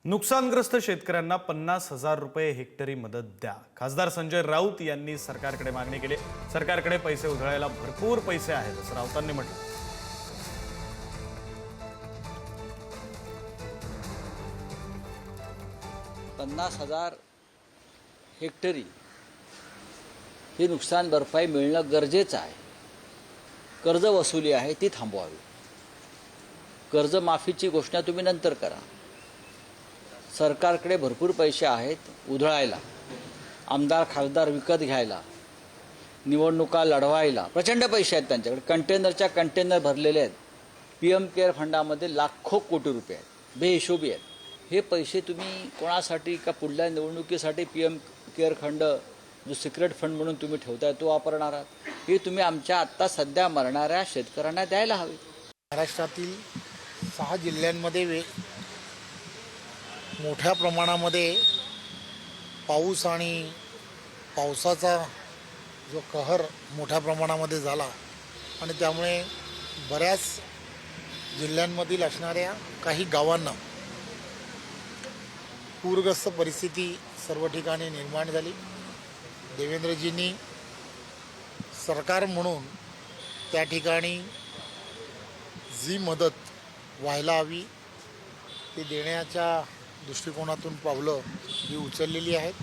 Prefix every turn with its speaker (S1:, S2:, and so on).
S1: नुकसानग्रस्त शेतकऱ्यांना 50,000 रुपये हेक्टरी मदत द्या। खासदार संजय राऊत यांनी सरकारकडे मागणी केली। सरकारकडे पैसे उधळायला भरपूर पैसे आहेत असं राऊतांनी म्हटलं।
S2: 50,000 हेक्टरी ही नुकसान भरपाई मिळणं गरजेचं आहे। कर्ज वसुली आहे ती थांबवावी। कर्जमाफीची घोषणा तुम्ही नंतर करा। सरकारकडे भरपूर पैसे आहेत उधळायला, आमदार खासदार विकत घ्यायला, निवडणुका लढवायला प्रचंड पैसे आहेत त्यांच्याकडे। कंटेनरच्या कंटेनर भरलेले आहेत। PM केअर फंडामध्ये लाखो कोटी रुपये आहेत, बेहिशोबी आहेत। हे पैसे तुम्ही कोणासाठी का पुढल्या निवडणुकीसाठी PM केअर फंड जो सिक्रेट फंड म्हणून तुम्ही ठेवताय तो वापरणार आहात? हे तुम्ही आमच्या आत्ता सध्या मरणाऱ्या शेतकऱ्यांना द्यायला हवे।
S3: महाराष्ट्रातील 6 जिल्ह्यांमध्ये मोठ्या प्रमाणामध्ये पाऊस आणि पावसाचा जो कहर मोठ्या प्रमाणामध्ये झाला आणि त्यामुळे बऱ्याच जिल्ह्यांमधील असणाऱ्या काही गावांना पूरग्रस्त परिस्थिती सर्व ठिकाणी निर्माण झाली। देवेंद्रजींनी सरकार म्हणून त्या ठिकाणी जी मदत व्हायला हवी ती देण्याच्या दृष्टिकोनातून पावलं ही उचललेली आहेत।